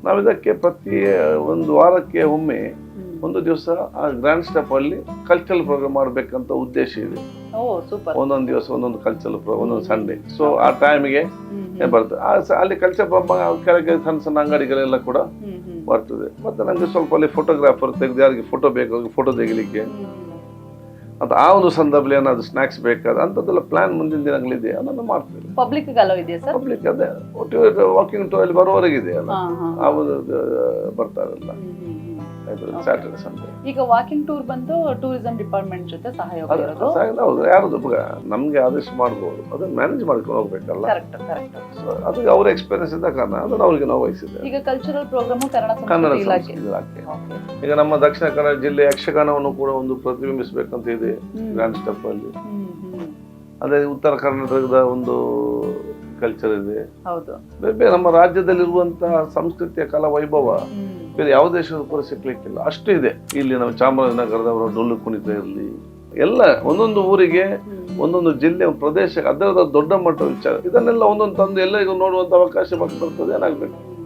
ನಾವು ಇದಕ್ಕೆ ಪ್ರತಿ ಒಂದು ವಾರಕ್ಕೆ ಒಮ್ಮೆ ಒಂದು ದಿವಸ ಆ ಗ್ರ್ಯಾಂಡ್ ಸ್ಟೆಪ್ ಅಲ್ಲಿ ಕಲ್ಚರಲ್ ಪ್ರೋಗ್ರಾಮ್ ಮಾಡ್ಬೇಕಂತ ಉದ್ದೇಶ ಇದೆ. ಒಂದೊಂದು ದಿವಸ ಒಂದೊಂದು ಕಲ್ಚರಲ್ ಪ್ರೋಗ್ರಾಮ್, ಒಂದೊಂದು ಸಂಡೇ. ಸೊ ಆ ಟೈಮಿಗೆ ಬರ್ತದೆ. ಅಲ್ಲಿ ಕಲ್ಚರ್ ಪ್ರೋಗ್ರಾಮ್ ಕೆಳಗೆ ಸಣ್ಣ ಸಣ್ಣ ಅಂಗಡಿಗಳೆಲ್ಲ ಕೂಡ ಬರ್ತದೆ. ಮತ್ತೆ ನಮ್ಗೆ ಸ್ವಲ್ಪ ಅಲ್ಲಿ ಫೋಟೋಗ್ರಾಫರ್ ತೆಗೆದು ಯಾರಿಗೆ ಫೋಟೋ ಬೇಕು ಫೋಟೋ ತೆಗಿಲಿಕ್ಕೆ, ಅಂತ ಆ ಒಂದು ಸಂದರ್ಭದಲ್ಲಿ ಏನಾದ್ರು ಸ್ನಾಕ್ಸ್ ಬೇಕಾದ ಅಂತದೆಲ್ಲ ಪ್ಲಾನ್ ಮುಂದಿನ ದಿನಗಳಿದೆ, ಅದನ್ನು ಮಾಡ್ತೇವೆ. ಪಬ್ಲಿಕ್ ಪಬ್ಲಿಕ್ ಅದೇ ವಾಕಿಂಗ್ ಟೂರ್ ಅಲ್ಲಿ ಬರುವವರೆಗಿದೆ ಅಲ್ಲ, ಬರ್ತಾರಲ್ಲ ಸ್ಯಾಟರ್ಡೆ ಸಂಡೇ. ಈಗ ವಾಕಿಂಗ್ ಟೂರ್ ಬಂದು ಟೂರಿಸಂ ಡಿಪಾರ್ಟ್ಮೆಂಟ್ ಜೊತೆ ಸಹಯೋಗ ಇರೋದು. ಹೌದು, ಯಾರದು ನಮ್ಗೆ ಆದೇಶ ಮಾಡ್ಬೋದು, ಅದನ್ನ ಮ್ಯಾನೇಜ್ ಮಾಡ್ಕೊಂಡು ಹೋಗ್ಬೇಕಲ್ಲ. ಅದಕ್ಕೆ ಅವ್ರ ಎಕ್ಸ್ಪೀರಿಯನ್ಸ್ ಇದ್ದ ಕಾರಣ ಅದನ್ನ ಅವ್ರಿಗೆ ನಾವು ವಹಿಸಿದೆ. ಈಗ ಕಲ್ಚರಲ್ ಪ್ರೋಗ್ರಾಮ್ ಕನ್ನಡ ಇಲಾಖೆ. ಈಗ ನಮ್ಮ ದಕ್ಷಿಣ ಕನ್ನಡ ಜಿಲ್ಲೆ ಯಕ್ಷಗಾನವನ್ನು ಕೂಡ ಒಂದು ಪ್ರತಿಬಿಂಬಿಸಬೇಕಂತ ಇದೆ ಗ್ರ್ಯಾಂಡ್ ಸ್ಟೆಪ್ ಅಲ್ಲಿ. ಅದೇ ಉತ್ತರ ಕರ್ನಾಟಕದ ಒಂದು ಕಲ್ಚರ್ ಇದೆ. ಬೇರೆ ನಮ್ಮ ರಾಜ್ಯದಲ್ಲಿರುವಂತಹ ಸಂಸ್ಕೃತಿಯ ಕಲಾ ವೈಭವ ಬೇರೆ ಯಾವ ದೇಶದ ಕೂಡ ಸಿಗ್ಲಿಕ್ಕಿಲ್ಲ, ಅಷ್ಟು ಇದೆ. ಇಲ್ಲಿ ನಾವು ಚಾಮರಾಜನಗರದವರ ಡೊಳ್ಳು ಕುಣಿತ ಇರಲಿ, ಎಲ್ಲ ಒಂದೊಂದು ಊರಿಗೆ ಒಂದೊಂದು ಜಿಲ್ಲೆ ಪ್ರದೇಶ ಅದರದ ದೊಡ್ಡ ಮಟ್ಟ ವಿಚಾರ, ಇದನ್ನೆಲ್ಲ ಒಂದೊಂದು ತಂದು ಎಲ್ಲರಿಗೂ ನೋಡುವಂತ ಅವಕಾಶ ಬರ್ತದೆ. ಏನಾಗ್ಬೇಕು